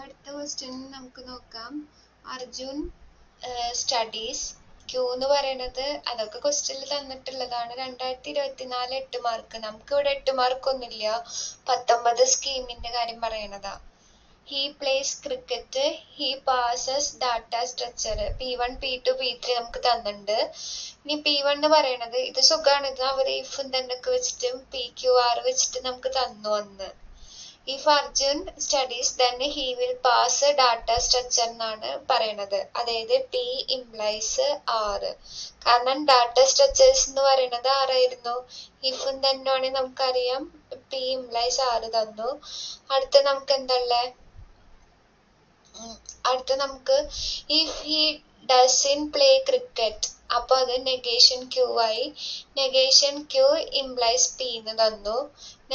അടുത്ത ക്വസ്റ്റ്യൻ നമുക്ക് നോക്കാം. അർജുൻ സ്റ്റഡീസ് ക്യൂ എന്ന് പറയുന്നത് അതൊക്കെ ക്വസ്റ്റ്യനിൽ തന്നിട്ടുള്ളതാണ്. 2024 8 മാർക്ക്. നമുക്ക് ഇവിടെ 8 മാർക്ക് ഒന്നുമില്ല, 19 സ്കീമിന്റെ കാര്യം പറയണതാ. He plays cricket, he passes data structure. P1 P2 P3 നമുക്ക് തന്നിട്ടുണ്ട്. ഇനി P1 എന്ന് പറയണത് ഇത് സുഖമാണ്, ഇത് അവർ ഇഫും തന്നെ ഒക്കെ വെച്ചിട്ടും PQR വെച്ചിട്ട് നമുക്ക് തന്നു അന്ന്. If Arjun studies, then he will pass a data structure എന്നാണ് പറയണത്. അതായത് P implies R. കാരണം ഡാറ്റ സ്ട്രക്ചേഴ്സ് എന്ന് പറയുന്നത് ആറായിരുന്നു. ഇഫും തന്നെ ആണെങ്കിൽ നമുക്കറിയാം P implies R തന്നു. അടുത്ത നമുക്ക് എന്തല്ലേ, അടുത്ത നമുക്ക് if he doesn't play cricket, അപ്പൊ അത് നെഗേഷൻ Q ആയി. നെഗേഷൻ Q implies P എന്ന് തന്നു.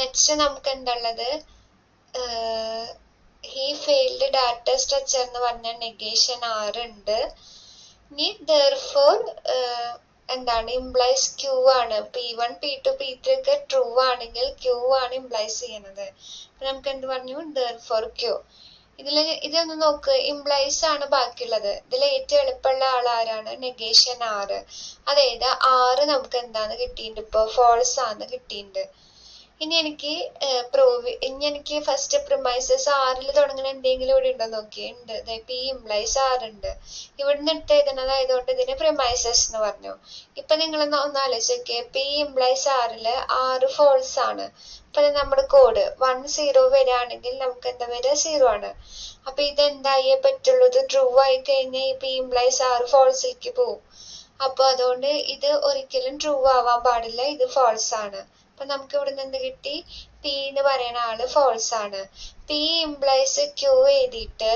നെക്സ്റ്റ് നമുക്ക് എന്താണുള്ളത്, he failed data structure എന്ന് പറഞ്ഞ നെഗേഷൻ R ഉണ്ട്. ഇനി therefore എന്താണ് implies Q ആണ്. P1 P2 P3 ഒക്കെ ട്രൂ ആണെങ്കിൽ Q ആണ് implies ചെയ്യണത്. അപ്പൊ നമുക്ക് എന്ത് പറഞ്ഞു, therefore Q. ഇതൊന്ന് നോക്ക്, ഇംപ്ലൈസ് ആണ് ബാക്കിയുള്ളത്. ഇതിൽ ഏറ്റവും എളുപ്പമുള്ള ആൾ ആരാണ്, നെഗേഷൻ R. അതായത് R നമുക്ക് എന്താന്ന് കിട്ടിയിട്ടുണ്ട്, ഇപ്പൊ ഫോൾസ് ആണ് കിട്ടിയിട്ടുണ്ട്. ഇനി എനിക്ക് ഫസ്റ്റ് പ്രിമൈസസ് ആറിൽ തുടങ്ങുന്ന എന്തെങ്കിലും ഇവിടെ ഉണ്ടോ നോക്കിയുണ്ട്. P implies R ഉണ്ട്. ഇവിടുന്ന് ഇട്ട് എഴുതുന്നതായതുകൊണ്ട് ഇതിന് പ്രിമൈസസ് എന്ന് പറഞ്ഞു. ഇപ്പൊ നിങ്ങൾ ഒന്ന് ആലോചിച്ചോക്കെ, P implies Rല് R ഫോൾസ് ആണ്. അപ്പൊ നമ്മുടെ കോഡ് 1 0 വരികയാണെങ്കിൽ നമുക്ക് എന്താ വരിക, 0 ആണ്. അപ്പൊ ഇതെന്തായേ പറ്റുള്ളൂ, ഇത് ട്രൂ ആയി കഴിഞ്ഞാൽ ഈ P implies R ഫോൾസിലേക്ക് പോവും. അപ്പൊ അതുകൊണ്ട് ഇത് ഒരിക്കലും ട്രൂ ആവാൻ പാടില്ല, ഇത് ഫോൾസ് ആണ്. അപ്പൊ നമുക്ക് ഇവിടുന്ന് എന്ത് കിട്ടി, P എന്ന് പറയുന്ന ആള് ഫോൾസ് ആണ്. P implies Q എഴുതിയിട്ട്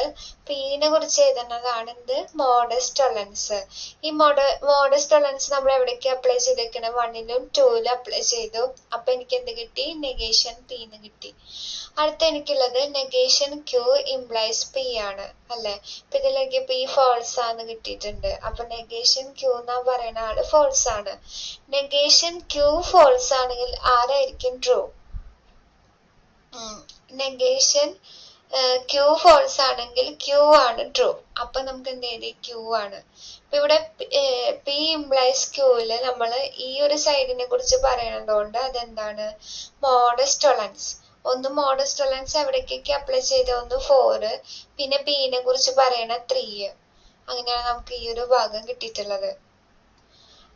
P നെ കുറിച്ച് എഴുതുന്നതാണ് എന്ത്, മോഡസ്റ്റ് ടോളറൻസ്. ഈ മോഡസ്റ്റ് ടോളറൻസ് നമ്മൾ എവിടേക്ക് അപ്ലൈ ചെയ്തേക്കണം, 1ലും 2ലും അപ്ലൈ ചെയ്തു. അപ്പൊ എനിക്ക് എന്ത് കിട്ടി, നെഗേഷൻ P എന്ന് കിട്ടി. അടുത്ത എനിക്കുള്ളത് നെഗേഷൻ Q implies P ആണ് അല്ലെ. ഇപ്പൊ ഇതിലേക്ക് P ഫോൾസ് ആന്ന് കിട്ടിയിട്ടുണ്ട്. അപ്പൊ നെഗേഷൻ Q എന്നാ പറയുന്ന ആള് ഫോൾസ് ആണ്. നെഗേഷൻ Q ഫോൾസ് ആണെങ്കിൽ ആരായിരിക്കും ട്രൂ, നെഗേഷൻ Q ഫോൾസ് ആണെങ്കിൽ Q ആണ് ട്രൂ. അപ്പൊ നമുക്ക് എന്ത് ചെയ്തി, Q ആണ്. അപ്പൊ ഇവിടെ P implies Qല് നമ്മള് ഈ ഒരു സൈഡിനെ കുറിച്ച് പറയണതുകൊണ്ട് അതെന്താണ്, മോഡസ്റ്റ് ടോളറൻസ്. ഒന്ന് മോഡസ്റ്റ് ടോളറൻസ് എവിടേക്കൊക്കെ അപ്ലൈ ചെയ്ത, ഒന്ന് 4, പിന്നെ P നെ കുറിച്ച് പറയണ 3. അങ്ങനെയാണ് നമുക്ക് ഈ ഒരു ഭാഗം കിട്ടിയിട്ടുള്ളത്.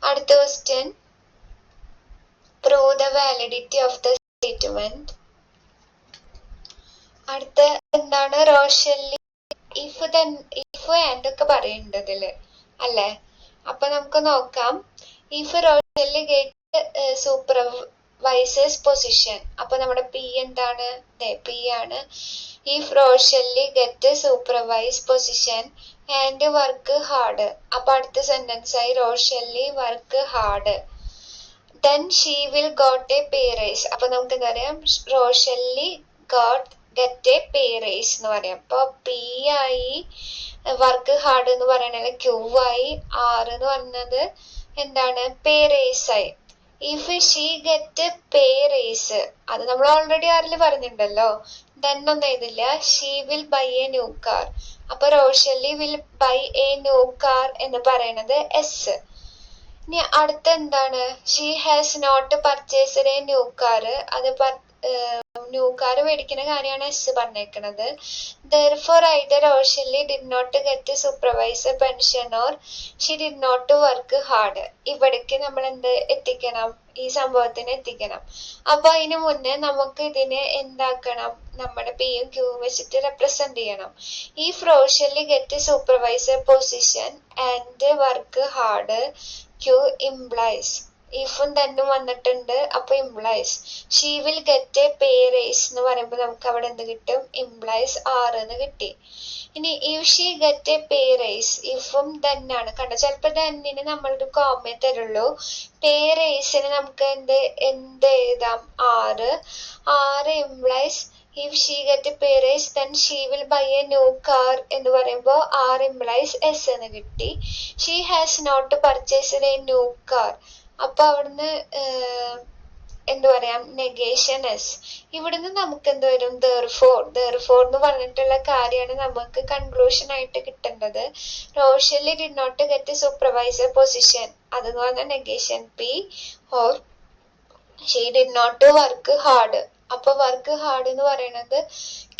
അടുത്ത question, prove the validity of the statement. അടുത്ത എന്താണ്, റോഷല്ലി ഇഫ് ആൻഡ് ഒക്കെ പറയുന്നുണ്ട് ഇതില് അല്ലെ. അപ്പൊ നമുക്ക് നോക്കാം, if Rochelle get supervisor's position. അപ്പൊ നമ്മുടെ P എന്താണ്, P ആണ്. If Rochelle get supervise position and work hard. അപ്പൊ അടുത്ത സെന്റൻസ് ആയി Rochelle work hard, then she will got a pay raise. അപ്പൊ നമുക്ക് എന്താ പറയാം, റോഷല്ലി get a pay raise എന്ന് പറയാം. അപ്പൊ P ആയി, വർക്ക് ഹാർഡ് എന്ന് പറയണത് Q ആയി, R എന്ന് പറഞ്ഞത് എന്താണ്, പേ റേസ് ആയി. If she get pay raise, അത് നമ്മൾ ഓൾറെഡി ആറിൽ പറഞ്ഞിട്ടുണ്ടല്ലോ. then ഒന്നും എഴുതില്ല, she will buy a new car. അപ്പൊ Rochelle will buy a new car എന്ന് പറയണത് S. ഇനി അടുത്ത എന്താണ്, she has not purchased a new car. അത് ന്യൂ കാർ മേടിക്കുന്ന കാര്യമാണ് S പറഞ്ഞേക്കണത്. therefore either റോഷല്ലി did not get supervisor pension or she did not work hard. ഇവിടേക്ക് നമ്മൾ എന്ത് എത്തിക്കണം, ഈ സംഭവത്തിന് എത്തിക്കണം. അപ്പൊ അതിന് മുന്നേ നമുക്ക് ഇതിനെ എന്താക്കണം, നമ്മുടെ Pയും Qയും വെച്ചിട്ട് റെപ്രസെന്റ് ചെയ്യണം. if റോഷല്ലി get supervisor position and work hard, Q implies, ഇഫും തന്നെ വന്നിട്ടുണ്ട്. അപ്പൊ implies she will get a pay raise എന്ന് പറയുമ്പോൾ നമുക്ക് അവിടെ എന്ത് കിട്ടും, ഇംപ്ലൈസ് R എന്ന് കിട്ടി. ഇനി if she get a pay raise, ഇഫും തന്നെയാണ്. കണ്ടോ, ചിലപ്പോ തന്നിന് നമ്മളൊരു കോമേ തരുള്ളൂ. പേ റേസിന് നമുക്ക് എന്ത് എഴുതാം, R implies if she get a pay raise then she will buy a new car എന്ന് പറയുമ്പോൾ R implies S എന്ന് കിട്ടി. she has not purchased a new car. അപ്പൊ അവിടുന്ന് എന്ത് പറയാം, നെഗേഷൻ എസ്. ഇവിടുന്ന് നമുക്ക് എന്ത് വരും, therefore എന്ന് പറഞ്ഞിട്ടുള്ള കാര്യമാണ് നമുക്ക് കൺക്ലൂഷൻ ആയിട്ട് കിട്ടേണ്ടത്. Rochelle did not get supervisor position, അതെന്ന് പറഞ്ഞാൽ negation P. Or she did not work hard, അപ്പൊ വർക്ക് ഹാർഡ് എന്ന് പറയുന്നത്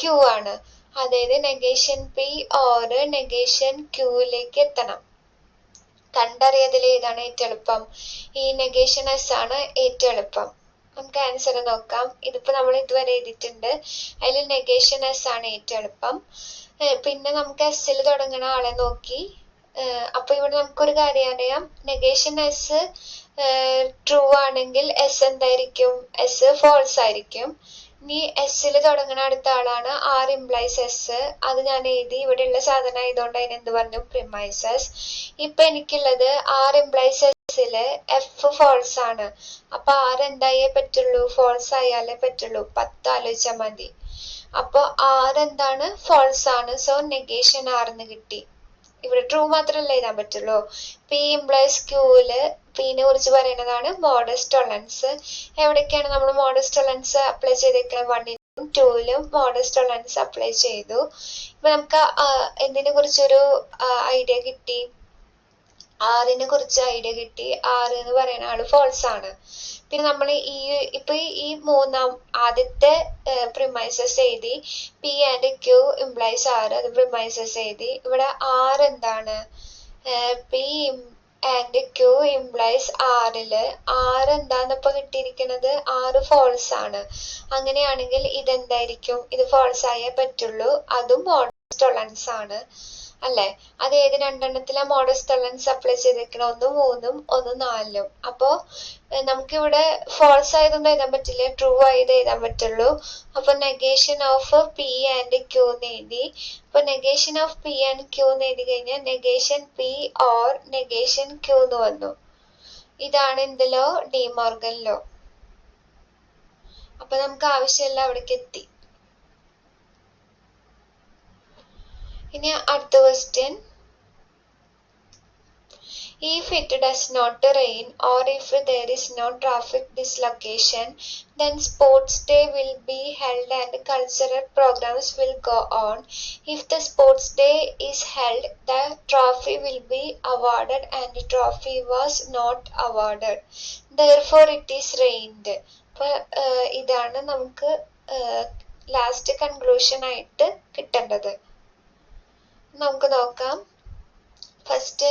ക്യൂ ആണ്. അതായത് നെഗേഷൻ പി ഓർ നെഗേഷൻ ക്യൂയിലേക്ക് എത്തണം. കണ്ടറിയതിൽ ഏതാണ് ഏറ്റവും എളുപ്പം, ഈ നെഗേഷൻ എസ് ആണ് ഏറ്റവും എളുപ്പം. നമുക്ക് ആൻസർ നോക്കാം. ഇതിപ്പോ നമ്മൾ ഇതുവരെ എഴുതിയിട്ടുണ്ട്. അതിൽ നെഗേഷൻ എസ് ആണ് ഏറ്റവും എളുപ്പം. പിന്നെ നമുക്ക് എസ്സിൽ തുടങ്ങുന്ന ആളെ നോക്കി. അപ്പൊ ഇവിടെ നമുക്കൊരു കാര്യം അറിയാം, നെഗേഷൻ എസ് ട്രൂ ആണെങ്കിൽ എസ് എന്തായിരിക്കും, എസ് ഫോൾസ് ആയിരിക്കും. ഇനി എസ്സിൽ തുടങ്ങുന്ന അടുത്ത ആളാണ് ആർ ഇംപ്ലൈസ് എസ്, അത് ഞാൻ എഴുതി. ഇവിടെയുള്ള സാധനം ആയതുകൊണ്ട് അതിന് എന്ത് പറഞ്ഞു, പ്രിമൈസസ്. ഇപ്പൊ എനിക്കുള്ളത് ആർ ഇംപ്ലൈസ് എസ്സില് എഫ് ഫോൾസ് ആണ്. അപ്പൊ ആർ എന്തായേ പറ്റുള്ളൂ, ഫോൾസ് ആയാലേ പറ്റുള്ളൂ. 10 ആലോചിച്ചാൽ മതി. അപ്പൊ ആർ എന്താണ്, ഫോൾസ് ആണ്. സോ നെഗേഷൻ ആർന്ന് കിട്ടി. ഇവിടെ ട്രൂ മാത്രമല്ല എഴുതാൻ പറ്റുള്ളൂ. പി ഇംപ്ലൈസ് ക്യൂല് പിനെ കുറിച്ച് പറയുന്നതാണ് മോഡസ്റ്റ് ടോളറൻസ്. എവിടേക്കാണ് നമ്മൾ മോഡസ്റ്റ് ടോളറൻസ് അപ്ലൈ ചെയ്തേക്കുന്നത്, 1ലും 2ലും മോഡസ്റ്റ് ടോളറൻസ് അപ്ലൈ ചെയ്തു. ഇപ്പൊ നമുക്ക് എന്തിനെ കുറിച്ചൊരു ഐഡിയ കിട്ടി, ആറിനെ കുറിച്ച് ഐഡിയ കിട്ടി. ആറ് എന്ന് പറയുന്ന ആള് ഫോൾസ് ആണ്. പിന്നെ നമ്മൾ ഇപ്പൊ ഈ ആദ്യത്തെ പ്രിമൈസസ് എഴുതി, P and Q implies R, അത് പ്രിമൈസസ് എഴുതി. ഇവിടെ ആർ എന്താണ്, പി ആൻഡ് ക്യൂ ഇംപ്ലൈസ് ആറില് ആർ എന്താന്ന് ഇപ്പൊ കിട്ടിയിരിക്കുന്നത്, ആറ് ഫോൾസ് ആണ്. അങ്ങനെയാണെങ്കിൽ ഇതെന്തായിരിക്കും, ഇത് ഫോൾസ് ആയേ പറ്റുള്ളൂ. അതും മോഡസ്റ്റ് ടോളറൻസ് ആണ് അല്ലെ. അത് ഏത് രണ്ടെണ്ണത്തിലാ മോഡസ്റ്റ് ടോളറൻസ് അപ്ലൈ ചെയ്തിരിക്കണം, 1 3 1 4. അപ്പോ നമുക്കിവിടെ ഫോൾസ് ആയതൊന്നും എഴുതാൻ പറ്റില്ല, ട്രൂ ആയത് എഴുതാൻ പറ്റുള്ളൂ. അപ്പൊ negation of P and Q എന്ന് എഴുതി. അപ്പൊ negation of P and Q എന്ന് എഴുതി കഴിഞ്ഞാൽ negation P or negation Q എന്ന് വന്നു. ഇതാണ് എന്ത് ലോ, ഡി മോർഗൻ ലോ. അപ്പൊ നമുക്ക് ആവശ്യമില്ല, അവിടേക്ക് എത്തി. ഇനി അടുത്ത question, if it does not rain or if there is no traffic dislocation, then sports day will be held and cultural programs will go on. If the sports day is held, the trophy will be awarded and the trophy was not awarded. Therefore it is rained. അപ്പൊ ഇതാണ് നമുക്ക് last conclusion ആയിട്ട് കിട്ടേണ്ടത്. നമുക്ക് നോക്കാം. First,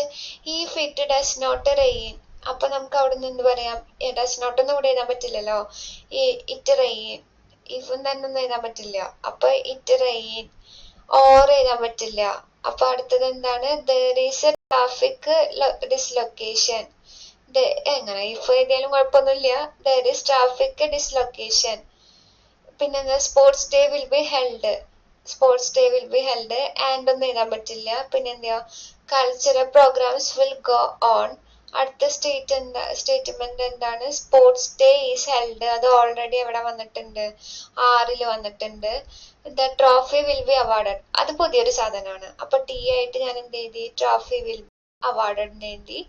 if it does not rain, അപ്പൊ നമുക്ക് അവിടെ നിന്ന് പറയാം, does not ഒന്നും ഇവിടെ എഴുതാൻ പറ്റില്ലല്ലോ. it rain, if തന്നെ ഒന്നും എഴുതാൻ പറ്റില്ല. അപ്പൊ it rain or എഴുതാൻ പറ്റില്ല. അപ്പൊ അടുത്തത് എന്താണ്, there is a traffic dislocation. എങ്ങനെ if എഴുതിയാലും കുഴപ്പമൊന്നുമില്ല. there is traffic dislocation. പിന്നെ sports day will be held, sports day will be held, and ഒന്നും എഴുതാൻ പറ്റില്ല. പിന്നെ എന്താ, cultural programs will go on. അടുത്ത സ്റ്റേറ്റ്മെന്റ് എന്താണ്, സ്പോർട്സ് ഡേ ഈസ് ഹെൽഡ്, അത് ഓൾറെഡി എവിടെ വന്നിട്ടുണ്ട്, 6 വന്നിട്ടുണ്ട്. The trophy will be awarded, അത് പുതിയൊരു സാധനമാണ്. അപ്പൊ ടി ആയിട്ട് ഞാൻ എന്ത് എഴുതി, ട്രോഫി വിൽ അവാർഡഡ് എഴുതി.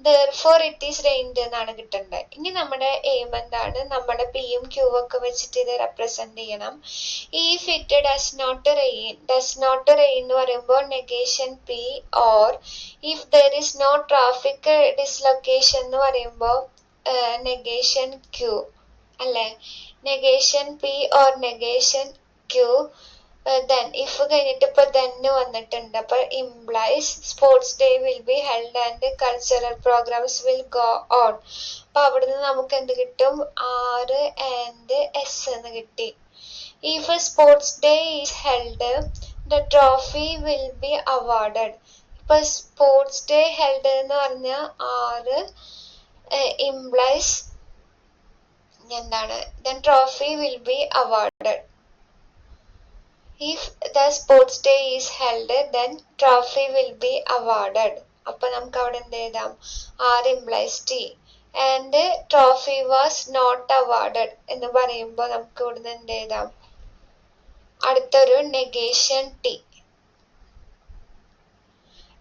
therefore it is rained എന്നാണ് കിട്ടേണ്ടത്. ഇനി നമ്മുടെ എയിം എന്താണ്, നമ്മുടെ പിയും ക്യൂ ഒക്കെ വെച്ചിട്ട് ഇത് റെപ്രസെന്റ് ചെയ്യണം. if it does not rain എന്ന് പറയുമ്പോൾ negation P, or if there is no traffic dislocation എന്ന് പറയുമ്പോൾ നെഗേഷൻ ക്യൂ അല്ലെ. Negation P or negation Q. then if കഴിഞ്ഞിട്ട് ഇപ്പൊ then വന്നിട്ടുണ്ട്. അപ്പൊ implies sports day will be held and cultural programs will go on. അപ്പൊ അവിടുന്ന് നമുക്ക് എന്ത് കിട്ടും, R and S എന്ന് കിട്ടി. if a sports day is held, the trophy will be awarded. ഇപ്പൊ സ്പോർട്സ് ഡേ ഹെൽഡ് എന്ന് പറഞ്ഞ R implies എന്താണ്, then trophy will be awarded. if the sports day is held, then trophy will be awarded. അപ്പൊ നമുക്ക് അവിടെ എന്ത് എഴുതാം, R implies T. and trophy was not awarded എന്ന് പറയുമ്പോൾ നമുക്ക് ഇവിടുന്ന് എന്ത് എഴുതാം, അടുത്തൊരു നെഗേഷൻ T.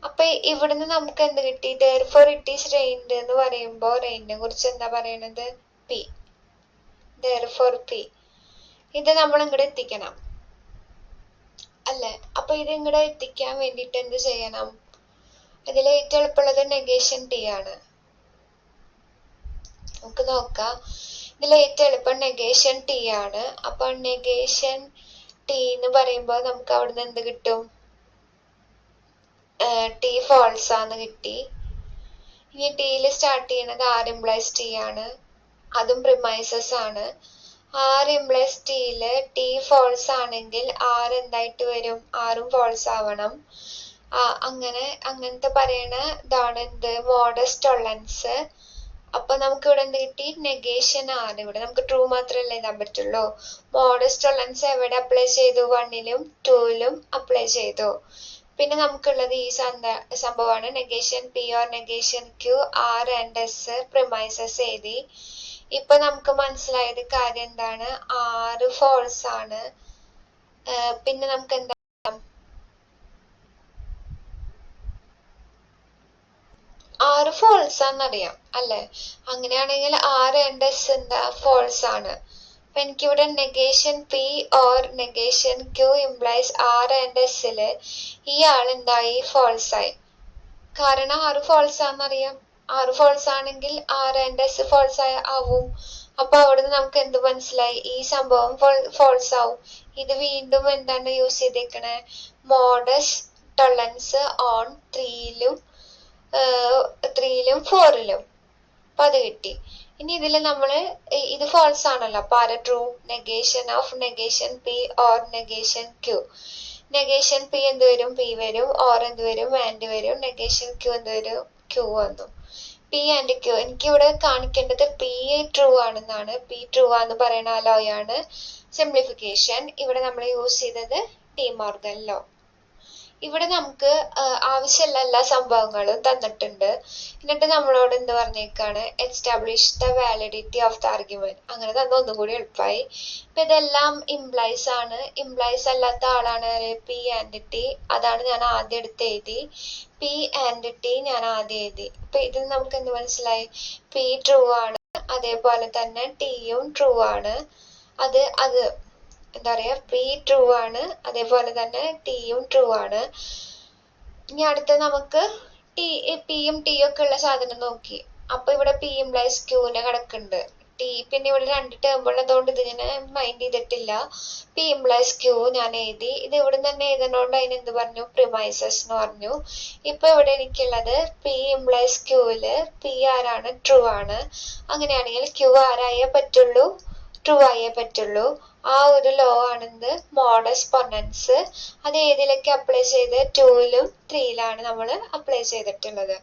അപ്പൊ ഇവിടുന്ന് നമുക്ക് എന്ത് കിട്ടി, therefore it is rained എന്ന് പറയുമ്പോൾ റെയിനെ കുറിച്ച് എന്താ പറയണത്, P. therefore p. ഇത് നമ്മൾ ഇങ്ങോട്ട് എത്തിക്കണം അല്ലേ? അപ്പൊ ഇത് ഇങ്ങോട്ട് എത്തിക്കാൻ വേണ്ടിയിട്ട് എന്ത് ചെയ്യണം? ഇതിൽ ഏറ്റവും എളുപ്പമുള്ളത് നെഗേഷൻ ടി ആണ്. നമുക്ക് നോക്കാം. ഇതിൽ ഏറ്റവും എളുപ്പം നെഗേഷൻ ടി ആണ്. അപ്പൊ നെഗേഷൻ ടി എന്ന് പറയുമ്പോൾ നമുക്ക് അവിടുന്ന് എന്ത് കിട്ടും? ടി ഫോൾസ് ആന്ന് കിട്ടി. ഇനി ടിയിൽ സ്റ്റാർട്ട് ചെയ്യുന്നത് ആർ ഇംപ്ലൈസ് ടി ആണ്, അതും പ്രിമൈസസ് ആണ്. ആർ ഇംപ്ലൈസ് ടിയില് ടി ഫോൾസ് ആണെങ്കിൽ ആർ എന്തായിട്ട് വരും? ആറും ഫോൾസ് ആവണം. അങ്ങനത്തെ പറയണ ഇതാണ് എന്ത്? Modus tolerance. അപ്പൊ നമുക്ക് ഇവിടെ എന്ത് കിട്ടി? നെഗേഷൻ ആണ്. ഇവിടെ നമുക്ക് ട്രൂ മാത്രമല്ലേ എഴുതാൻ പറ്റുള്ളൂ. മോഡസ് ടോളറൻസ് എവിടെ അപ്ലൈ ചെയ്തു? 1ലും 2ലും അപ്ലൈ ചെയ്തു. പിന്നെ നമുക്കുള്ളത് ഈ സംഭവമാണ് negation P or negation Q, R and S premises എഴുതി. ഇപ്പൊ നമുക്ക് മനസ്സിലായത് കാര്യം എന്താണ്? ആറ് ഫോൾസ് ആണ്. പിന്നെ നമുക്ക് എന്താ? ആറ് ഫോൾസ് ആണെന്നറിയാം അല്ലെ? അങ്ങനെയാണെങ്കിൽ ആർ ആൻഡ് എസ് എന്താ? ഫോൾസ് ആണ്. അപ്പൊ എനിക്കിവിടെ negation P or negation Q implies R and എസില് ഈ ആൾ എന്തായി? ഫോൾസ് ആയി. കാരണം ആറ് ഫോൾസ് ആണെന്നറിയാം. ആറ് ഫോൾസ് ആണെങ്കിൽ ആർ ആൻഡ് എസ് ഫോൾസ് ആവും. അപ്പൊ അവിടുന്ന് നമുക്ക് എന്ത് മനസ്സിലായി? ഈ സംഭവം ഫോൾസ് ആവും. ഇത് വീണ്ടും എന്താണ് യൂസ് ചെയ്തേക്കണേ? മോഡസ് ടോളറൻസ് ഓൺ 3ലും 4ലും. അപ്പൊ അത് കിട്ടി. ഇനി ഇതില് നമ്മള് ഇത് ഫോൾസ് ആണല്ലോ. അപ്പൊ ആരെ true? Negation of negation P or negation Q. Negation P എന്ത് വരും? പി വരും. ഓർ എന്ത് വരും? ആൻഡ് വരും. നെഗേഷൻ ക്യൂ എന്ത് വരും? ക്യൂ വന്നു. P and Q. എനിക്കിവിടെ കാണിക്കേണ്ടത് പി ട്രൂ ആണെന്നാണ്. പി ട്രൂ ആന്ന് പറയുന്ന ആ ലോ ആണ് സിംപ്ലിഫിക്കേഷൻ. ഇവിടെ നമ്മൾ യൂസ് ചെയ്തത് ഡി മോർഗൻ ലോ. ഇവിടെ നമുക്ക് ആവശ്യമുള്ള എല്ലാ സംഭവങ്ങളും തന്നിട്ടുണ്ട്. എന്നിട്ട് നമ്മളോട് എന്ത് പറഞ്ഞേക്കാണ്? Establish the validity of the argument. അങ്ങനെ തന്നെ ഒന്നും കൂടി എളുപ്പമായി. ഇപ്പൊ ഇതെല്ലാം ഇംപ്ലൈസ് ആണ്. ഇംപ്ലൈസ് അല്ലാത്ത ആളാണ് പി ആൻഡ് ടി. അതാണ് ഞാൻ ആദ്യം എടുത്ത് എഴുതി. പി ആൻഡ് ടി ഞാൻ ആദ്യം എഴുതി. ഇപ്പൊ ഇതിൽ നമുക്ക് എന്ത് മനസ്സിലായി? പി ട്രൂ ആണ്, അതേപോലെ തന്നെ ടിയും ട്രൂ ആണ്. അത് എന്താ പറയാ? പി ട്രൂ ആണ്, അതേപോലെ തന്നെ ടിയും ട്രൂ ആണ്. ഇനി അടുത്ത നമുക്ക് പിയും ടിയും ഒക്കെ ഉള്ള സാധനം നോക്കി. അപ്പൊ ഇവിടെ പി ഇംപ്ലൈസ് ക്യൂനെ കിടക്കുന്നുണ്ട്. ടി പിന്നെ ഇവിടെ 2 ടേം ഉള്ളതുകൊണ്ട് ഇത് ഞാൻ മൈൻഡ് ചെയ്തിട്ടില്ല. പി ഇംപ്ലൈസ് ക്യൂ ഞാൻ എഴുതി. ഇത് ഇവിടെ തന്നെ എഴുതുന്നതുകൊണ്ട് അതിനെന്ത് പറഞ്ഞു? പ്രിമൈസസ് എന്ന് പറഞ്ഞു. ഇപ്പൊ ഇവിടെ എനിക്കുള്ളത് പി ഇംപ്ലൈസ് ക്യൂവില് പി ആരാണ്? ട്രൂ ആണ്. അങ്ങനെയാണെങ്കിൽ ക്യൂ ആരായേ പറ്റുള്ളൂ? ട്രൂ ആയേ പറ്റുള്ളൂ. ആ ഒരു ലോ ആണെന്ത്? മോഡസ് പൊണൻസ്. അത് ഏതിലൊക്കെ അപ്ലൈ ചെയ്ത്? 2ലും 3ലാണ് നമ്മൾ അപ്ലൈ ചെയ്തിട്ടുള്ളത്.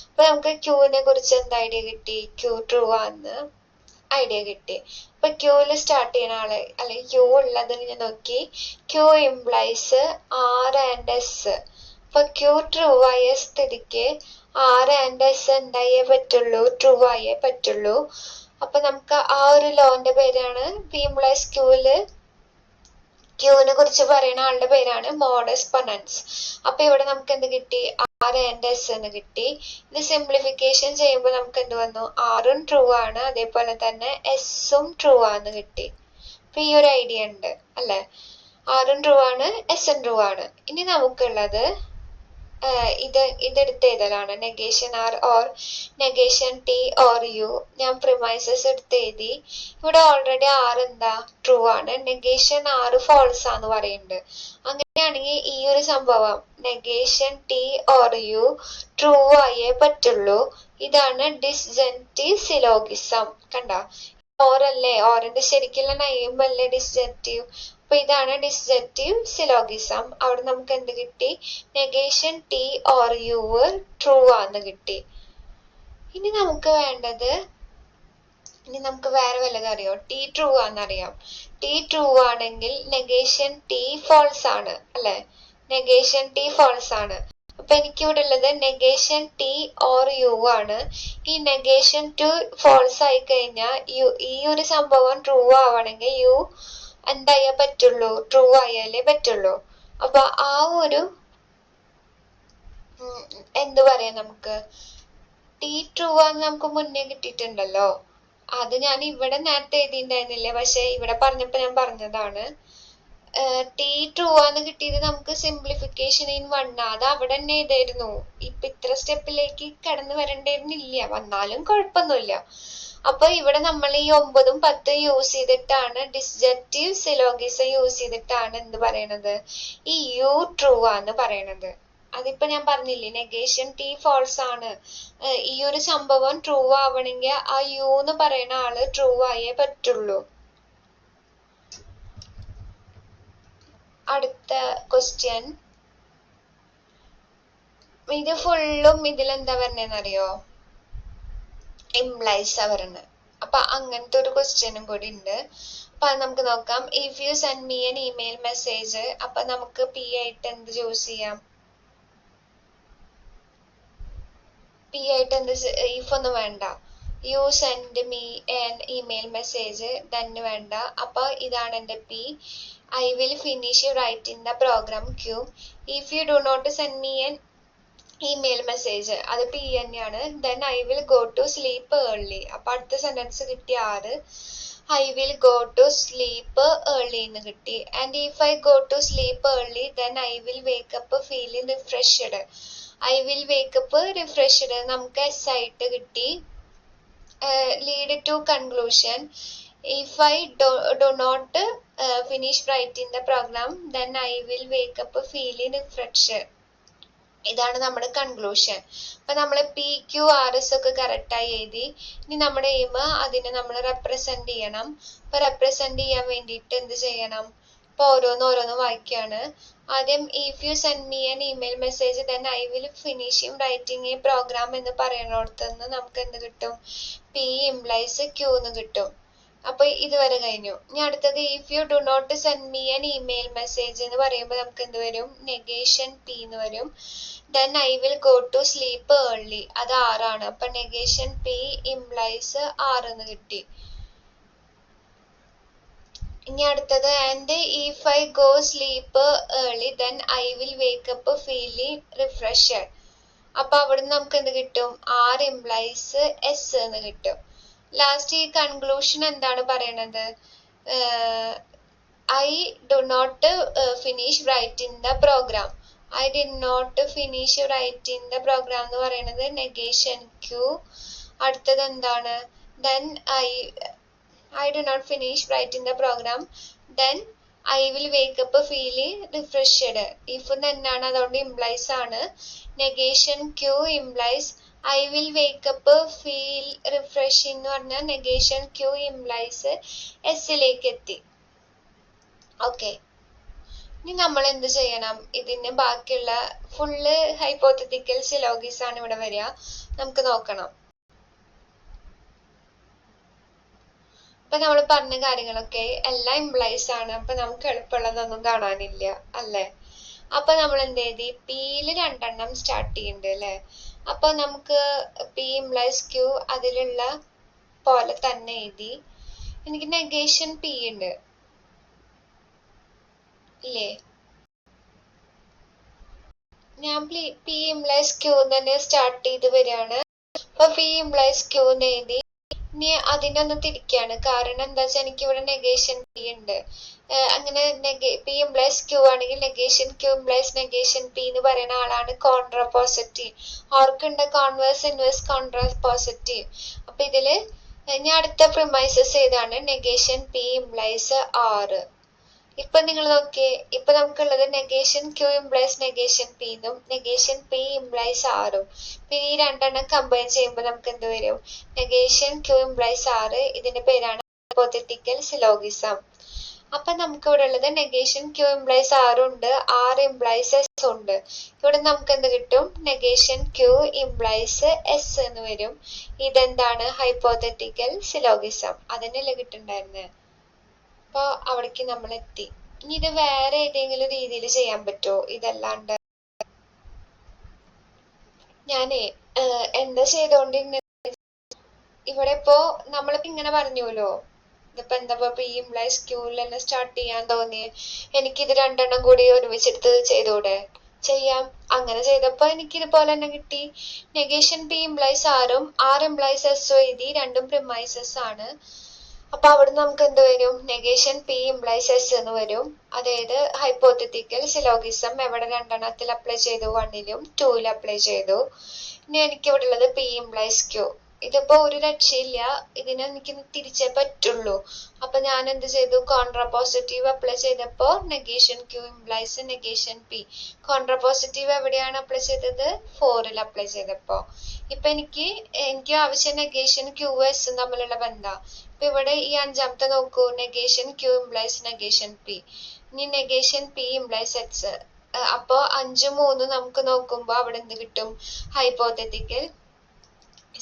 അപ്പൊ നമുക്ക് ക്യൂവിനെ കുറിച്ച് എന്ത് ഐഡിയ കിട്ടി? ക്യൂ ട്രൂ ആന്ന് ഐഡിയ കിട്ടി. അപ്പൊ ക്യൂവില് സ്റ്റാർട്ട് ചെയ്യുന്ന ആള് അല്ലെങ്കിൽ ക്യൂ ഉള്ളതിന് ഞാൻ നോക്കി. Q implies R and S. അപ്പൊ ക്യൂ ട്രൂ ആയ സ്ഥിതിക്ക് ആർ ആൻഡ് എസ് എന്തായേ പറ്റുള്ളൂ? ട്രൂ ആയേ പറ്റുള്ളൂ. അപ്പൊ നമുക്ക് ആ ഒരു ലോന്റെ പേരാണ് പി ഇംപ്ലൈസ് ക്യൂവിനെ കുറിച്ച് പറയുന്ന ആളുടെ പേരാണ് മോഡസ് പൊണൻസ്. അപ്പൊ ഇവിടെ നമുക്ക് എന്ത് കിട്ടി? ആർ ആൻഡ് എസ് എന്ന് കിട്ടി. ഇത് സിംപ്ലിഫിക്കേഷൻ ചെയ്യുമ്പോൾ നമുക്ക് എന്ത് വന്നു? ആറും ട്രൂ ആണ്, അതേപോലെ തന്നെ എസും ട്രൂ ആന്ന് കിട്ടി. അപ്പൊ ഈ ഒരു ഐഡിയ ഉണ്ട് അല്ലെ? ആറും ട്രൂ ആണ്, എസും ട്രൂ ആണ്. ഇനി നമുക്കുള്ളത് ഇതെടുത്ത് എഴുതലാണ്. Negation R or negation T or U. ഞാൻ പ്രിമൈസസ് എടുത്ത് എഴുതി. ഇവിടെ ഓൾറെഡി ആർ എന്താ? ട്രൂ ആണ്. നെഗേഷൻ ആർ ഫോൾസ് ആന്ന് പറയുന്നുണ്ട്. അങ്ങനെയാണെങ്കിൽ ഈ ഒരു സംഭവം negation T or U true ആയേ പറ്റുള്ളൂ. ഇതാണ് ഡിസ്ജക്റ്റീവ് സിലോഗിസം. കണ്ട? ഓറല്ലേ? ഓറിന്റെ ശരിക്കുള്ള നെയിം അല്ലേ ഡിസ്ജക്റ്റീവ്? അപ്പൊ ഇതാണ് ഡിസ്ജക്റ്റീവ് സിലോഗിസം. അവിടെ നമുക്ക് എന്ത് കിട്ടി? Negation T or U true ആന്ന് കിട്ടി. ഇനി നമുക്ക് വേണ്ടത്, ഇനി നമുക്ക് വേറെ വല്ലതും അറിയോ? ടി ട്രൂ ആന്നറിയാം. ടി ട്രൂ ആണെങ്കിൽ നെഗേഷൻ ടി ഫോൾസ് ആണ് അല്ലെ? നെഗേഷൻ ടി ഫോൾസ് ആണ്. അപ്പൊ എനിക്ക് ഇവിടെ ഉള്ളത് നെഗേഷൻ ടി ഓർ യു ആണ്. ഈ നെഗേഷൻ ടു ഫോൾസ് ആയി കഴിഞ്ഞാൽ ഈ ഒരു സംഭവം ട്രൂ ആവണമെങ്കിൽ യു എന്തായേ പറ്റുള്ളൂ? ട്രൂ ആയാലേ പറ്റുള്ളൂ. അപ്പൊ ആ ഒരു എന്ത് പറയാ? നമുക്ക് ടി ട്രൂ ആന്ന് നമുക്ക് മുന്നേ കിട്ടിയിട്ടുണ്ടല്ലോ അത് ഞാൻ ഇവിടെ നേരത്തെ എഴുതിയിട്ടുണ്ടായിരുന്നില്ല, പക്ഷെ ഇവിടെ പറഞ്ഞപ്പോ ഞാൻ പറഞ്ഞതാണ്. ടി ട്രൂ ആന്ന് കിട്ടിയത് നമുക്ക് സിംപ്ലിഫിക്കേഷൻ ഇൻ വൺ, അത് അവിടെ തന്നെ എഴുതായിരുന്നു. ഇപ്പൊ ഇത്ര സ്റ്റെപ്പിലേക്ക് കടന്നു വരണ്ടായിരുന്നില്ല, വന്നാലും കുഴപ്പമൊന്നുമില്ല. അപ്പൊ ഇവിടെ നമ്മൾ ഈ 9ഉം 10ഉം യൂസ് ചെയ്തിട്ടാണ്, ഡിസ്ജക്റ്റീവ് സിലോഗിസം യൂസ് ചെയ്തിട്ടാണ് എന്ത് പറയണത്, ഈ യു ട്രൂ ആന്ന് പറയണത്. അതിപ്പോ ഞാൻ പറഞ്ഞില്ലേ, നെഗേഷൻ ടി ഫോൾസ് ആണ്. ഈ ഒരു സംഭവം ട്രൂ ആവണമെങ്കിൽ ആ യു എന്ന് പറയുന്ന ആള് ട്രൂ ആയേ പറ്റുള്ളൂ. അടുത്ത ക്വസ്റ്റ്യൻ, ഇത് ഫുള്ളും ഇതിലെന്താ പറഞ്ഞെന്നറിയോ, ഇംപ്ലൈസ് ആ പറയുന്നത്. അപ്പൊ അങ്ങനത്തെ ഒരു ക്വസ്റ്റ്യനും കൂടി ഉണ്ട്. അപ്പൊ അത് നമുക്ക് നോക്കാം. If you send me an email message, അപ്പൊ നമുക്ക് പി ആയിട്ട് എന്ത് ചൂസ് ചെയ്യാം? പി ആയിട്ട് എന്ത്, ഇഫ് ഒന്നും വേണ്ട. You send me an email message തന്നെ വേണ്ട. അപ്പൊ ഇതാണ് എന്റെ P. I will finish writing the program Q. If you do not send me an email message, അത് പി തന്നെയാണ്. Then I will go to sleep early. അപ്പൊ അടുത്ത sentence കിട്ടിയ 6, I will go to sleep early എന്ന് കിട്ടി. And if I go to sleep early then I will wake up feeling refreshed. I will wake up refreshed നമുക്ക് S ആയിട്ട് കിട്ടി. Lead to conclusion, if I do not finish writing the program then I will wake up feeling refreshed. ഇതാണ് നമ്മുടെ conclusion. അപ്പൊ നമ്മള് P Q R S ഒക്കെ correct ആയി എഴുതി. ഇനി നമ്മുടെ എയിം അതിനെ നമ്മൾ റെപ്രസെന്റ് ചെയ്യണം. അപ്പൊ റെപ്രസെന്റ് ചെയ്യാൻ വേണ്ടിയിട്ട് എന്ത് ചെയ്യണം? ഇപ്പൊ ഓരോന്ന് വായിക്കാണ്. ആദ്യം if you send me an email message then I will finish writing a program എന്ന് പറയുന്നിടത്തുനിന്ന് നമുക്ക് എന്ത് കിട്ടും? പി ഇംപ്ലൈസ് ക്യൂ എന്ന് കിട്ടും. അപ്പൊ ഇതുവരെ കഴിഞ്ഞു. ഇനി അടുത്തത് if you do not send me an email message എന്ന് പറയുമ്പോൾ നമുക്ക് എന്ത് വരും? നെഗേഷൻ പി എന്ന് വരും. Then I will go to sleep early, അത് 6 ആണ്. അപ്പൊ നെഗേഷൻ പി ഇംപ്ലൈസ് 6 എന്ന് കിട്ടി. ഇനി അടുത്തത് and if I go sleep early then I will wake up feeling refreshed. അപ്പൊ അവിടുന്ന് നമുക്ക് എന്ത് കിട്ടും? 6 ഇംപ്ലൈസ് എസ് എന്ന് കിട്ടും. ലാസ്റ്റ് ഈ കൺക്ലൂഷൻ എന്താണ് പറയണത്? I do not finish writing the program. I did not finish writing the program എന്ന് പറയുന്നത് നെഗേഷൻ ക്യൂ. അടുത്തത് എന്താണ്? Then I do not finish writing the program then I will wake up feeling refreshed. If തന്നെയാണ്, അതുകൊണ്ട് implies ആണ്. Negation Q implies I will wake up feel refresh എന്ന് പറഞ്ഞാൽ negation Q implies എസിലേക്ക് എത്തി. ഓക്കെ, ഇനി നമ്മൾ എന്ത് ചെയ്യണം? ഇതിന് ബാക്കിയുള്ള ഫുള്ള് ഹൈപ്പോത്തറ്റിക്കൽ സിലോഗിസ് ആണ് ഇവിടെ വരിക. നമുക്ക് നോക്കണം. അപ്പൊ നമ്മൾ പറഞ്ഞ കാര്യങ്ങളൊക്കെ എല്ലാം ഇംപ്ലൈസ് ആണ്. അപ്പൊ നമുക്ക് എളുപ്പമുള്ളതൊന്നും കാണാനില്ല അല്ലേ? അപ്പൊ നമ്മൾ എന്ത് എഴുതി? പിയില് 2 എണ്ണം സ്റ്റാർട്ട് ചെയ്യുന്നുണ്ട് അല്ലെ? അപ്പൊ നമുക്ക് പി ഇംപ്ലൈസ് ക്യൂ അതിലുള്ള പോലെ തന്നെ എഴുതി. എനിക്ക് നെഗേഷൻ പി ഉണ്ട് ഇല്ലേ? ഞാൻ പി ഇംപ്ലൈസ് ക്യൂ തന്നെ സ്റ്റാർട്ട് ചെയ്ത് വരികയാണ്. അപ്പൊ പി ഇംപ്ലൈസ് ക്യൂ എന്ന് എഴുതി. ഇനി അതിനെ ഒന്ന് തിരിക്കുകയാണ്. കാരണം എന്താ വെച്ചാൽ എനിക്ക് ഇവിടെ നെഗേഷൻ പി ഉണ്ട്. അങ്ങനെ പി ഇംപ്ലൈസ് ക്യൂ ആണെങ്കിൽ negation Q implies negation P എന്ന് പറയുന്ന ആളാണ് കോൺട്രാപോസിറ്റീവ്. ഓർക്കുണ്ട് കോൺവേഴ്സ് ഇൻവേഴ്സ് കോൺട്രാപോസിറ്റീവ്. അപ്പൊ ഇതില് ഞാൻ അടുത്ത പ്രിമൈസസ് ഏതാണ്? Negation P implies R. ഇപ്പൊ നിങ്ങൾ നോക്കിയേ, ഇപ്പൊ നമുക്കുള്ളത് negation Q implies negation P എന്നും നെഗേഷൻ പി ഇംപ്ലൈസ് ആറും. പിന്നെ ഈ 2 എണ്ണം കമ്പൈൻ ചെയ്യുമ്പോൾ നമുക്ക് എന്ത് വരും? നെഗേഷൻ ക്യൂ ഇംപ്ലൈസ് ആറ്. ഇതിന്റെ പേരാണ് ഹൈപ്പോത്തറ്റിക്കൽ സിലോഗിസം. അപ്പൊ നമുക്ക് ഇവിടെ ഉള്ളത് നെഗേഷൻ ക്യൂ ഇംപ്ലൈസ് ആറും ഉണ്ട്, ആർ ഇംപ്ലൈസ് എസ് ഉണ്ട്. ഇവിടെ നമുക്ക് എന്ത് കിട്ടും? നെഗേഷൻ ക്യൂ ഇംപ്ലൈസ് എസ് എന്ന് വരും. ഇതെന്താണ്? ഹൈപ്പോത്തറ്റിക്കൽ സിലോഗിസം. അതന്നെയല്ലേ കിട്ടുന്നുണ്ടായിരുന്നത്? അപ്പൊ അവിടേക്ക് നമ്മൾ എത്തി. ഇനി ഇത് വേറെ ഏതെങ്കിലും രീതിയിൽ ചെയ്യാൻ പറ്റുമോ ഇതല്ലാണ്ട്? ഞാനേ എന്താ ചെയ്തോണ്ടിരുന്ന, ഇവിടെ ഇപ്പോ നമ്മളിപ്പോ ഇങ്ങനെ പറഞ്ഞുല്ലോ, ഇതിപ്പോ എന്താ പി ഇംപ്ലൈസ് ക്യൂവിൽ തന്നെ സ്റ്റാർട്ട് ചെയ്യാൻ തോന്നി. എനിക്കിത് 2 എണ്ണം കൂടി ഒരുമിച്ചെടുത്ത് ചെയ്തൂടെ? ചെയ്യാം. അങ്ങനെ ചെയ്തപ്പോ എനിക്ക് ഇതുപോലെ തന്നെ കിട്ടി. Negation P implies R R implies S എഴുതി, രണ്ടും പ്രിമൈസസ് ആണ്. അപ്പൊ അവിടെ നമുക്ക് എന്ത് വരും? നെഗേഷൻ P implies S എന്ന് വരും. അതായത് ഹൈപ്പോത്തറ്റിക്കൽ സിലോഗിസം എവിടെ രണ്ടെണ്ണത്തിൽ അപ്ലൈ ചെയ്തു? 1ലും 2ലും അപ്ലൈ ചെയ്തു. ഇനി എനിക്ക് ഇവിടെ ഉള്ളത് P implies Q. ഇതിപ്പോ ഒരു രക്ഷയില്ല, ഇതിനെ എനിക്ക് തിരിച്ചേ പറ്റുള്ളൂ. അപ്പൊ ഞാൻ എന്ത് ചെയ്തു? കോൺട്രാപോസിറ്റീവ് അപ്ലൈ ചെയ്തപ്പോ negation Q implies negation P. Contrapositive എവിടെയാണ് അപ്ലൈ ചെയ്തത്? 4ൽ അപ്ലൈ ചെയ്തപ്പോ. ഇപ്പൊ എനിക്ക് ആവശ്യം നെഗേഷൻ Q S തമ്മിലുള്ള ബന്ധം. ഇപ്പൊ ഇവിടെ ഈ അഞ്ചാമത്തെ നോക്കൂ, negation Q implies negation P. ഇനി നെഗേഷൻ P implies X. അപ്പൊ 5 3 നമുക്ക് നോക്കുമ്പോ അവിടെ എന്ത് കിട്ടും? ഹൈപ്പോത്തറ്റിക്കൽ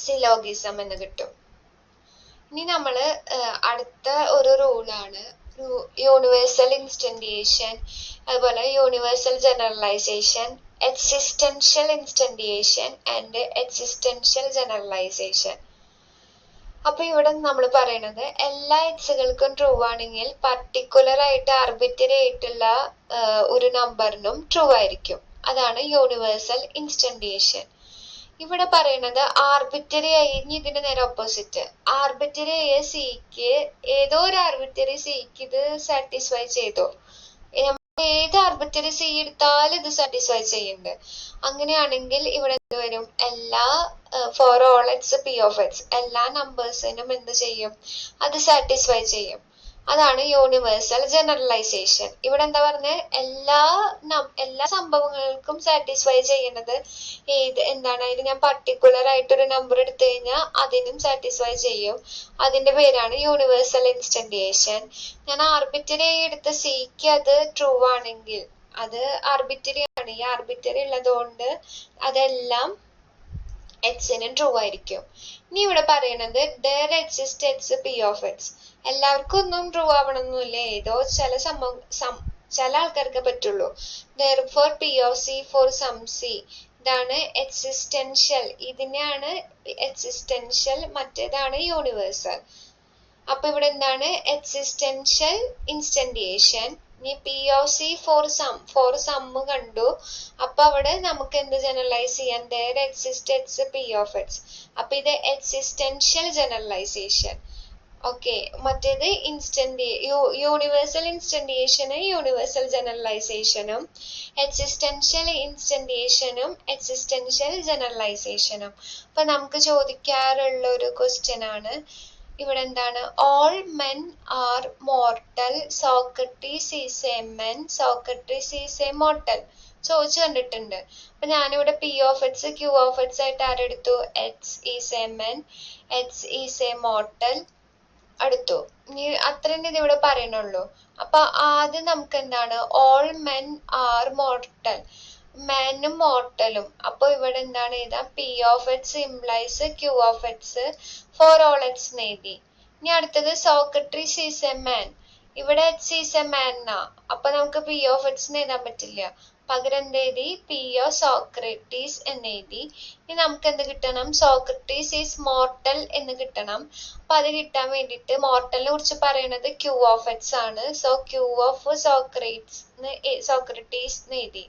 സിലോഗിസം എന്ന് കിട്ടും. ഇനി നമ്മള് അടുത്ത ഒരു റൂളാണ് യൂണിവേഴ്സൽ ഇൻസ്റ്റന്റിയേഷൻ, അതുപോലെ universal generalization, existential instantiation and existential generalization. അപ്പൊ ഇവിടെ നമ്മൾ പറയണത് എല്ലാ എക്സുകൾക്കും ട്രൂ ആണെങ്കിൽ പർട്ടിക്കുലർ ആയിട്ട് ആർബിറ്ററി ആയിട്ടുള്ള ഒരു നമ്പറിനും ട്രൂ ആയിരിക്കും. അതാണ് യൂണിവേഴ്സൽ ഇൻസ്റ്റന്റിയേഷൻ. ഇവിടെ പറയണത് ആർബിറ്ററി ആയി, ഇതിന്റെ നേരെ ഓപ്പോസിറ്റ്, ആർബിറ്ററി ആയ സിക്ക് ഏതോ ഒരു ആർബിറ്ററി സിക്ക് ഇത് സാറ്റിസ്ഫൈ ചെയ്തു. ഏത് ആർബിറ്ററി സി എടുത്താലും ഇത് സാറ്റിസ്ഫൈ ചെയ്യുന്നുണ്ട്. അങ്ങനെയാണെങ്കിൽ ഇവിടെ എന്ത് വരും? എല്ലാ four all X P of X എല്ലാ നമ്പേഴ്സിനും എന്ത് ചെയ്യും? അത് സാറ്റിസ്ഫൈ ചെയ്യും. അതാണ് യൂണിവേഴ്സൽ ജനറലൈസേഷൻ. ഇവിടെ എന്താ പറഞ്ഞത്? എല്ലാ സംഭവങ്ങൾക്കും സാറ്റിസ്ഫൈ ചെയ്യുന്നത് എന്താണ്? അതിൽ ഞാൻ പർട്ടിക്കുലർ ആയിട്ടൊരു നമ്പർ എടുത്തു കഴിഞ്ഞാൽ അതിനും സാറ്റിസ്ഫൈ ചെയ്യും. അതിന്റെ പേരാണ് യൂണിവേഴ്സൽ ഇൻസ്റ്റന്റിയേഷൻ. ഞാൻ ആർബിറ്ററി ആയി എടുത്ത സിക്ക് അത് ട്രൂ ആണെങ്കിൽ, അത് ആർബിറ്ററി ആണ്, ഈ ആർബിറ്ററി ഉള്ളതുകൊണ്ട് അതെല്ലാം എക്സിനും ട്രൂ ആയിരിക്കും. ഇനി ഇവിടെ പറയണത് there exists x p of x. എല്ലാവർക്കും ഒന്നും ട്രൂ ആവണമെന്നില്ല, ഏതോ ചില ആൾക്കാർക്ക് പറ്റുള്ളൂ. therefore p of c for some c. ഇതാണ് എക്സിസ്റ്റൻഷ്യൽ, ഇതിനെയാണ് എക്സിസ്റ്റൻഷ്യൽ, മറ്റേതാണ് യൂണിവേഴ്സൽ. അപ്പൊ ഇവിടെ എന്താണ്? Existential instantiation. ഇനി P of C for some കണ്ടു. അപ്പൊ അവിടെ നമുക്ക് എന്ത് ജനറലൈസ് ചെയ്യാൻ? there exists x p of x. അപ്പൊ ഇത് എക്സിസ്റ്റൻഷ്യൽ ജനറലൈസേഷൻ. ഓക്കെ, മറ്റേത് യൂണിവേഴ്സൽ ഇൻസ്റ്റന്റിയേഷനും യൂണിവേഴ്സൽ ജനറലൈസേഷനും, എക്സിസ്റ്റൻഷ്യൽ ഇൻസ്റ്റന്റിയേഷനും എക്സിസ്റ്റൻഷ്യൽ ജനറലൈസേഷനും. അപ്പൊ നമുക്ക് ചോദിക്കാറുള്ള ഒരു ക്വസ്റ്റ്യൻ ആണ് ഇവിടെ എന്താണ്? All men are mortal, Socrates is a men, Socrates is a mortal ചോദിച്ചു കണ്ടിട്ടുണ്ട്. അപ്പൊ ഞാനിവിടെ P of X Q of X ആയിട്ട് ആരെടുത്തു? X is a men, X is a mortal എടുത്തു. ഇനി അത്ര തന്നെ ഇതിവിടെ പറയണുള്ളൂ. അപ്പൊ ആദ്യം നമുക്ക് എന്താണ്? ഓൾ മെൻ ആർ മോർട്ടൽ, മാനും മോർട്ടലും. അപ്പൊ ഇവിടെ എന്താണ് എഴുതാം? P of X implies Q of X for all X എഴുതി. ഇനി അടുത്തത് സോക്രട്ടീസ് ഈസ് എ മാൻ. ഇവിടെ എക്സ് ഈസ് എ മാൻ എന്നാ, അപ്പൊ നമുക്ക് പി ഓഫ് എക്സ് എഴുതാൻ പറ്റില്ല. പകരം എന്ത് എഴുതി? പി ഓഫ് സോക്രട്ടീസ് എന്ന് എഴുതി. ഇനി നമുക്ക് എന്ത് കിട്ടണം? സോക്രട്ടീസ് ഈസ് മോർട്ടൽ എന്ന് കിട്ടണം. അപ്പൊ അത് കിട്ടാൻ വേണ്ടിയിട്ട് മോർട്ടലിനെ കുറിച്ച് പറയുന്നത് ക്യൂ ഓഫ് എക്സ് ആണ്. സോ ക്യൂ ഓഫ് സോക്രട്ടീസ് എന്ന് എഴുതി.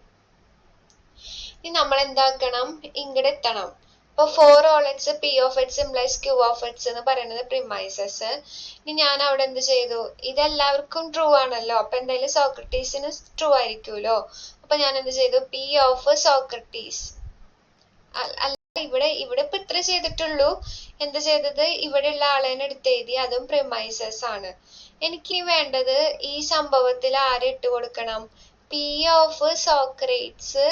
ഇനി നമ്മൾ എന്താക്കണം? ഇങ്ങോട്ട് എത്തണം. അപ്പൊ for all X P of X implies Q of X എന്ന് പറയുന്നത് പ്രിമൈസസ്. ഇനി ഞാൻ അവിടെ എന്ത് ചെയ്തു? ഇതെല്ലാവർക്കും ട്രൂ ആണല്ലോ, അപ്പൊ എന്തായാലും സോക്രട്ടീസിന് ട്രൂ ആയിരിക്കുമല്ലോ. അപ്പൊ ഞാൻ എന്ത് ചെയ്തു? P of Socrates. അല്ല, ഇവിടെ ഇപ്പൊ ഇത്ര ചെയ്തിട്ടുള്ളൂ. എന്ത് ചെയ്തത്? ഇവിടെയുള്ള ആളേനെ എടുത്തെഴുതി, അതും പ്രിമൈസസ് ആണ്. എനിക്ക് വേണ്ടത് ഈ സംഭവത്തിൽ ആരെ ഇട്ട് കൊടുക്കണം? P of Socrates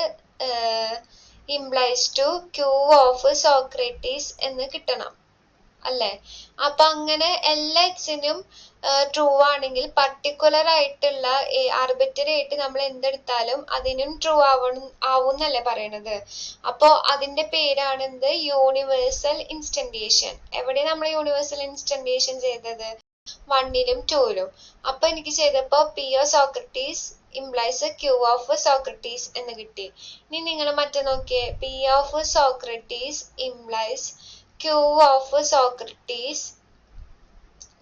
implies to Q of Socrates എന്ന് കിട്ടണം അല്ലേ? അപ്പൊ അങ്ങനെ എല്ലാ എക്സിനും ട്രൂ ആണെങ്കിൽ പർട്ടിക്കുലർ ആയിട്ടുള്ള ആർബിറ്ററി ആയിട്ട് നമ്മൾ എന്തെടുത്താലും അതിനും ട്രൂ ആവുന്നല്ലേ പറയണത്. അപ്പോ അതിന്റെ പേരാണ് എന്ത്? യൂണിവേഴ്സൽ ഇൻസ്റ്റന്റിയേഷൻ. എവിടെ നമ്മൾ യൂണിവേഴ്സൽ ഇൻസ്റ്റന്റിയേഷൻ ചെയ്തത്? 1ലും 2ലും. അപ്പൊ എനിക്ക് ചെയ്തപ്പോ P of Socrates implies Q of Socrates എന്ന് കിട്ടി. ഇനി നിങ്ങൾ മറ്റേ നോക്കിയേ, P of Socrates implies Q of Socrates.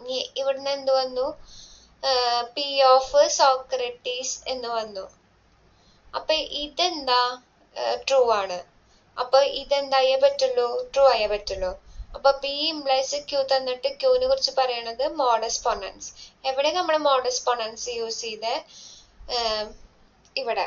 ഇനി ഇവിടുന്ന് എന്ത് വന്നു? P of Socrates എന്ന് വന്നു. അപ്പൊ ഇതെന്താ ട്രൂ ആണ്. അപ്പൊ ഇതെന്തായേ പറ്റുള്ളൂ, ട്രൂ ആയേ പറ്റുള്ളൂ. അപ്പൊ P ഇംപ്ലൈസ് Q തന്നിട്ട് Qനെ കുറിച്ച് പറയണത് മോഡസ് പൊണൻസ്. എവിടെ നമ്മൾ മോഡസ് പൊണൻസ് യൂസ് ചെയ്തേ? ഇവിടെ